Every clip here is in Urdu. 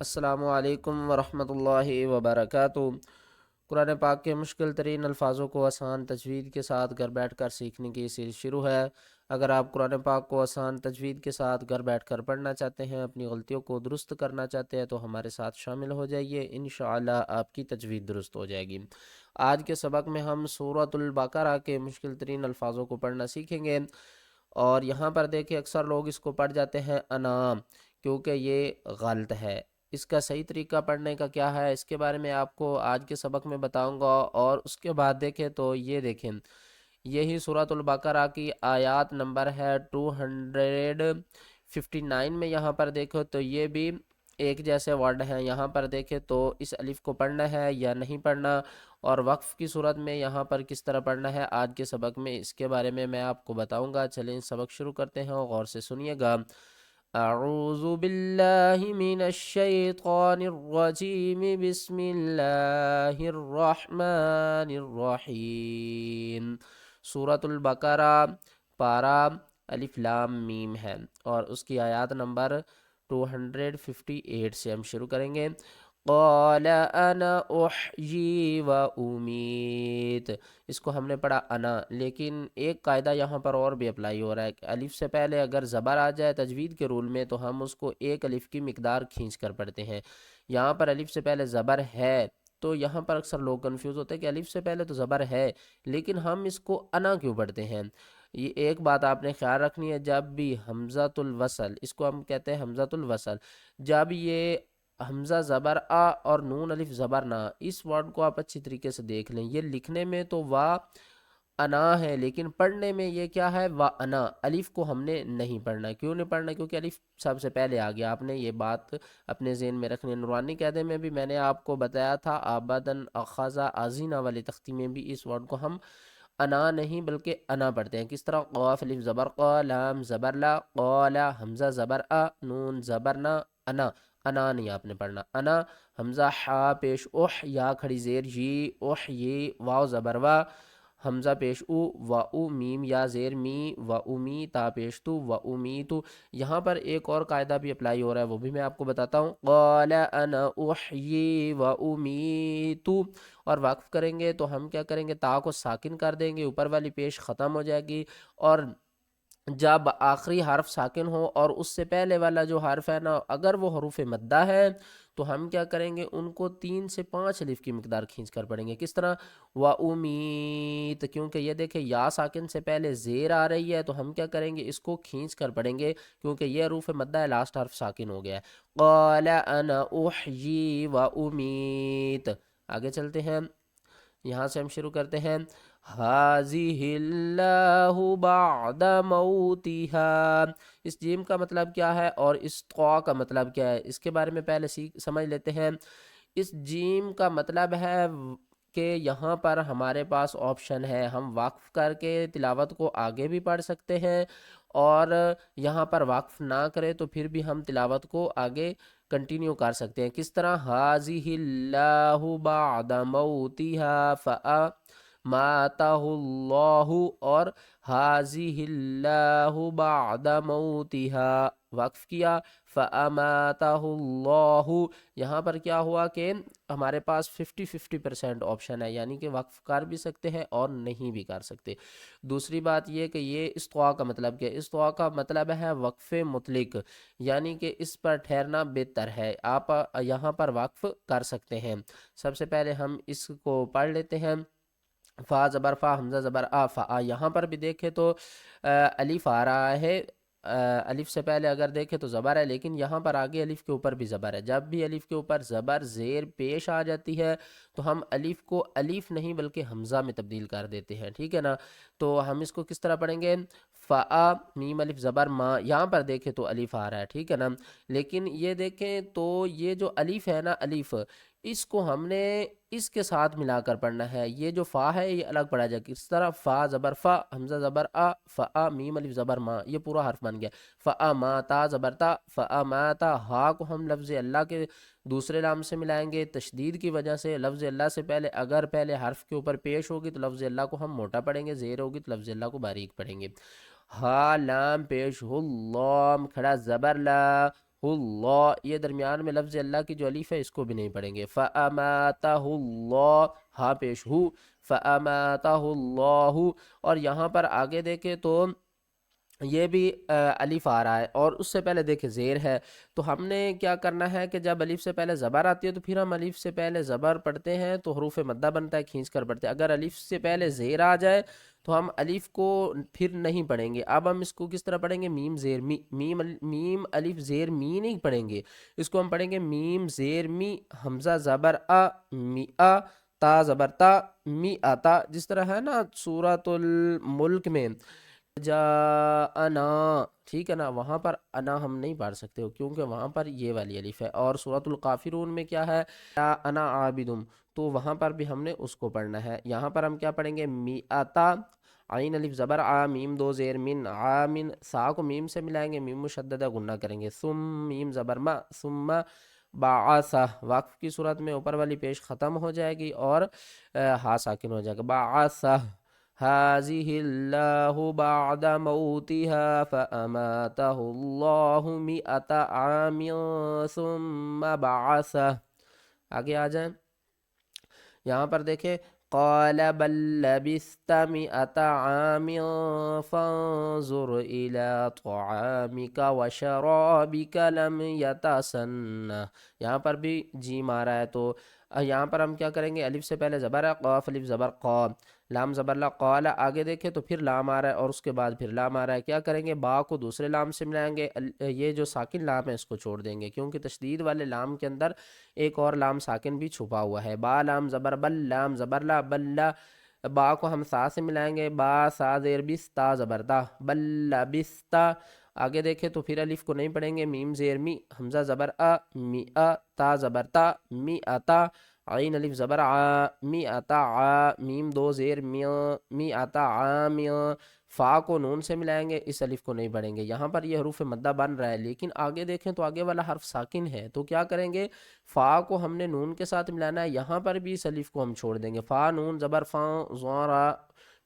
السلام علیکم ورحمۃ اللہ وبرکاتہ۔ قرآن پاک کے مشکل ترین الفاظوں کو آسان تجوید کے ساتھ گھر بیٹھ کر سیکھنے کی سیریز شروع ہے۔ اگر آپ قرآن پاک کو آسان تجوید کے ساتھ گھر بیٹھ کر پڑھنا چاہتے ہیں، اپنی غلطیوں کو درست کرنا چاہتے ہیں، تو ہمارے ساتھ شامل ہو جائیے، انشاءاللہ آپ کی تجوید درست ہو جائے گی۔ آج کے سبق میں ہم سورۃ البقرہ کے مشکل ترین الفاظوں کو پڑھنا سیکھیں گے، اور یہاں پر دیکھیں اکثر لوگ اس کو پڑھ جاتے ہیں انعام، کیونکہ یہ غلط ہے۔ اس کا صحیح طریقہ پڑھنے کا کیا ہے، اس کے بارے میں آپ کو آج کے سبق میں بتاؤں گا۔ اور اس کے بعد دیکھیں تو یہ دیکھیں، یہی سورۃ البقرہ کی آیات نمبر ہے 259 میں۔ یہاں پر دیکھو تو یہ بھی ایک جیسے ورڈ ہیں، یہاں پر دیکھیں تو اس الف کو پڑھنا ہے یا نہیں پڑھنا، اور وقف کی صورت میں یہاں پر کس طرح پڑھنا ہے، آج کے سبق میں اس کے بارے میں آپ کو بتاؤں گا۔ چلیں سبق شروع کرتے ہیں، غور سے سنیے گا۔ اعوذ باللہ من الشیطان الرجیم، بسم اللہ الرحمن الرحیم۔ سورۃ البقرہ پارہ الف لام میم ہے، اور اس کی آیات نمبر 258 سے ہم شروع کریں گے۔ قال انا احیی و امیت، اس کو ہم نے پڑھا انا، لیکن ایک قاعدہ یہاں پر اور بھی اپلائی ہو رہا ہے کہ الف سے پہلے اگر زبر آ جائے تجوید کے رول میں تو ہم اس کو ایک الف کی مقدار کھینچ کر پڑھتے ہیں۔ یہاں پر الف سے پہلے زبر ہے، تو یہاں پر اکثر لوگ کنفیوز ہوتے ہیں کہ الف سے پہلے تو زبر ہے لیکن ہم اس کو انا کیوں پڑھتے ہیں۔ یہ ایک بات آپ نے خیال رکھنی ہے، جب بھی حمزۃ الوصل، اس کو ہم کہتے ہیں حمزۃ الوصل، جب یہ حمزہ زبر آ اور نون الف زبر نا، اس ورڈ کو آپ اچھی طریقے سے دیکھ لیں، یہ لکھنے میں تو وا انا ہے لیکن پڑھنے میں یہ کیا ہے، وا انا۔ الف کو ہم نے نہیں پڑھنا، کیوں نہیں پڑھنا؟ کیونکہ الف سب سے پہلے آ گیا۔ آپ نے یہ بات اپنے ذہن میں رکھنی ہے۔ نورانی قاعدے میں بھی میں نے آپ کو بتایا تھا، آبادن اخذا آزینہ والی تختی میں بھی اس ورڈ کو ہم انا نہیں بلکہ انا پڑھتے ہیں۔ کس طرح؟ قاف الف زبر قا، لام زبر لا، قالا حمزہ زبر آ، نون زبر نا، انا۔ انا نہیں آپ نے پڑھنا، انا حمزہ حا پیش اح، یا کھڑی زیر جی، اح یہ، واو زبر وا، حمزہ پیش او، و او میم یا زیر می، و امی تا پیش تو، و امی تو۔ یہاں پر ایک اور قاعدہ بھی اپلائی ہو رہا ہے، وہ بھی میں آپ کو بتاتا ہوں۔ قال انا احیی و امیت، اور وقف کریں گے تو ہم کیا کریں گے، تا کو ساکن کر دیں گے، اوپر والی پیش ختم ہو جائے گی، اور جب آخری حرف ساکن ہو اور اس سے پہلے والا جو حرف ہے نا، اگر وہ حروف مدہ ہے تو ہم کیا کریں گے، ان کو 3 سے 5 الف کی مقدار کھینچ کر پڑھیں گے۔ کس طرح؟ و امید، کیونکہ یہ دیکھیں یا ساکن سے پہلے زیر آ رہی ہے تو ہم کیا کریں گے، اس کو کھینچ کر پڑھیں گے، کیونکہ یہ حروف مدہ ہے، لاسٹ حرف ساکن ہو گیا ہے۔ قال انا احیی و امید۔ آگے چلتے ہیں، یہاں سے ہم شروع کرتے ہیں۔ ہَذِهِ اللَّهُ بَعْدَ مَوْتِهَا، اس جیم کا مطلب کیا ہے اور اس قا کا مطلب کیا ہے، اس کے بارے میں پہلے سمجھ لیتے ہیں۔ اس جیم کا مطلب ہے کہ یہاں پر ہمارے پاس آپشن ہے، ہم وقف کر کے تلاوت کو آگے بھی پڑھ سکتے ہیں، اور یہاں پر وقف نہ کرے تو پھر بھی ہم تلاوت کو آگے کنٹینیو کر سکتے ہیں۔ کس طرح؟ ہَذِهِ اللَّهُ بَعْدَ مَوْتِهَا فَأَمَاتَهُ اللَّهُ، اور هَذِهِ اللَّهُ بَعْدَ مَوْتِهَا وقف کیا، فَأَمَاتَهُ اللَّهُ، یہاں پر کیا ہوا کہ ہمارے پاس 50-50% آپشن ہے، یعنی کہ وقف کر بھی سکتے ہیں اور نہیں بھی کر سکتے۔ دوسری بات یہ کہ یہ استوا کا مطلب کیا ہے، استوا کا مطلب ہے وقف مطلق، یعنی کہ اس پر ٹھہرنا بہتر ہے، آپ یہاں پر وقف کر سکتے ہیں۔ سب سے پہلے ہم اس کو پڑھ لیتے ہیں۔ فا زبر فا، حمزہ زبر آ، فا، یہاں پر بھی دیکھیں تو الف آ رہا ہے، الف سے پہلے اگر دیکھیں تو زبر ہے، لیکن یہاں پر آگے الف کے اوپر بھی زبر ہے۔ جب بھی الف کے اوپر زبر زیر پیش آ جاتی ہے تو ہم الف کو الف نہیں بلکہ حمزہ میں تبدیل کر دیتے ہیں، ٹھیک ہے نا؟ تو ہم اس کو کس طرح پڑھیں گے، فا میم الف زبر ما، یہاں پر دیکھیں تو الف آ رہا ہے، ٹھیک ہے نا؟ لیکن یہ دیکھیں تو یہ جو الف ہے نا، الف، اس کو ہم نے اس کے ساتھ ملا کر پڑھنا ہے، یہ جو فا ہے یہ الگ پڑھا جائے گا۔ اس طرح فا زبر فا، حمزہ زبر آ، فا میم الف زبر ما، یہ پورا حرف بن گیا۔ فا ما تا زبر تا، فا ما تا، ہا کو ہم لفظ اللہ کے دوسرے لام سے ملائیں گے، تشدید کی وجہ سے لفظ اللہ سے پہلے اگر پہلے حرف کے اوپر پیش ہوگی تو لفظ اللہ کو ہم موٹا پڑھیں گے، زیر ہوگی تو لفظ اللہ کو باریک پڑھیں گے۔ ہا لام پیش ہو، لام کھڑا زبر لا، اللہ، یہ درمیان میں لفظ اللہ کی جو الف ہے اس کو بھی نہیں پڑھیں گے. فَأَمَاتَهُ اللہ، ہاں پیش ہو، فَأَمَاتَهُ اللہ. اور یہاں پر آگے دیکھیں تو یہ بھی الف آ رہا ہے اور اس سے پہلے دیکھیں زیر ہے. تو ہم نے کیا کرنا ہے کہ جب الف سے پہلے زبر آتی ہے تو پھر ہم الف سے پہلے زبر پڑھتے ہیں تو حروف مدہ بنتا ہے، کھینچ کر پڑھتے ہیں. اگر الف سے پہلے زیر آ جائے تو ہم الف کو پھر نہیں پڑھیں گے. اب ہم اس کو کس طرح پڑھیں گے؟ میم زیر می، میم الف زیر می نہیں پڑھیں گے، اس کو ہم پڑھیں گے میم زیر می، حمزہ زبر آ، می آ، تا زبر تا، می آتا. جس طرح ہے نا سورۃ الملک میں جاءنا، ٹھیک ہے نا، وہاں پر انا ہم نہیں پڑھ سکتے ہو کیونکہ وہاں پر یہ والی الف ہے. اور سورۃ الکافرون میں کیا ہے؟ یا انا عابدم، تو وہاں پر بھی ہم نے اس کو پڑھنا ہے. یہاں پر ہم کیا پڑھیں گے؟ می آتا، عین الف زبر آ، میم دو زیر من، عامن، سا کو میم سے ملائیں گے، میم مشددہ گنہ کریں گے، ثم میم زبر ما، ثم بعثہ. وقف کی صورت میں اوپر والی پیش ختم ہو جائے گی اور ہا ساکن ہو جائے گا. بعثہ هذه الله بعد موتها فأماته الله 100 عام ثم بعثه. آگے آ جائیں، یہاں پر دیکھیں قال بل لبثت 100 عام فانظر إلى طعامك وشرابك لم يتسنه. یہاں پر بھی جیم آ رہا ہے تو یہاں پر ہم کیا کریں گے؟ الف سے پہلے زبر ہے، قاف الف زبر قا، لام زبر لا، قال. آگے دیکھیں تو پھر لام آ رہا ہے اور اس کے بعد پھر لام آ رہا ہے. کیا کریں گے؟ با کو دوسرے لام سے ملائیں گے، یہ جو ساکن لام ہے اس کو چھوڑ دیں گے کیونکہ تشدید والے لام کے اندر ایک اور لام ساکن بھی چھپا ہوا ہے. با لام زبر بل، لام زبر لا، بلا. با کو ہم سا سے ملائیں گے، با سا زیر بس، تا زبر تا، بلا بستا. آگے دیکھیں تو پھر الف کو نہیں پڑھیں گے، میم زیر می، حمزہ زبر آ، می آ، تا زبر تا، می آتا، عین الف زبر آ، می آتا آ، میم دو زیر میاں، می آتا عامیاں. فا کو نون سے ملائیں گے، اس الف کو نہیں پڑھیں گے. یہاں پر یہ حروف مدہ بن رہا ہے لیکن آگے دیکھیں تو آگے والا حرف ساکن ہے تو کیا کریں گے؟ فا کو ہم نے نون کے ساتھ ملانا ہے، یہاں پر بھی اس الف کو ہم چھوڑ دیں گے. فا نون زبر فاں، زورا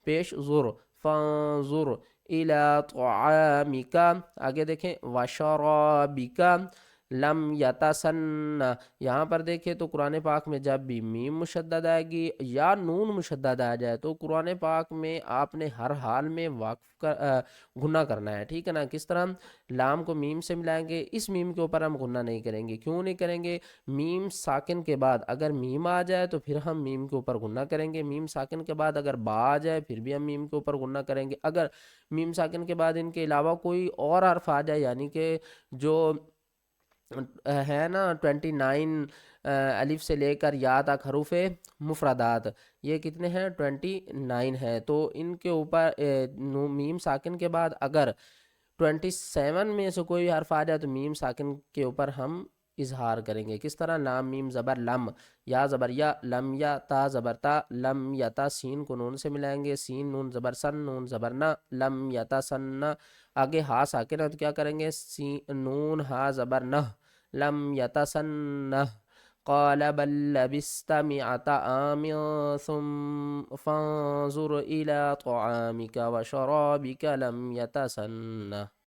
پیش زر، فانظر الی طعامک. آگے دیکھیں وشرابک لم یتسن. یہاں پر دیکھیں تو قرآن پاک میں جب بھی میم مشدد آئے گی یا نون مشدد آ جائے تو قرآن پاک میں آپ نے ہر حال میں وقف گنہ کرنا ہے. ٹھیک ہے نا؟ کس طرح؟ لام کو میم سے ملائیں گے، اس میم کے اوپر ہم گنہ نہیں کریں گے. کیوں نہیں کریں گے؟ میم ساکن کے بعد اگر میم آ جائے تو پھر ہم میم کے اوپر گنہ کریں گے، میم ساکن کے بعد اگر با آ جائے پھر بھی ہم میم کے اوپر گنہ کریں گے. اگر میم ساکن کے بعد ان کے علاوہ کوئی اور حرف آ جائے، یعنی کہ جو ہے نا 29 الف سے لے کر یا تک حروف مفردات، یہ کتنے ہیں؟ 29 ہیں. تو ان کے اوپر میم ساکن کے بعد اگر 27 میں سے کوئی حرف آ جائے تو میم ساکن کے اوپر ہم اظہار کریں گے. کس طرح؟ لام میم زبر لم، یا زبر یا، لم یا، تا زبر تا، لم یتا. سین کو نون سے ملائیں گے، سین نون زبر سن، نون زبر نہ، لم یتا سن. آگے ہا ساکن ہے تو کیا کریں گے؟ نون ہا زبر نہ، لم یتسنہ. قال بل لبست 100 عام ثم فانظر إلى طعامك وشرابك لم يتسنه.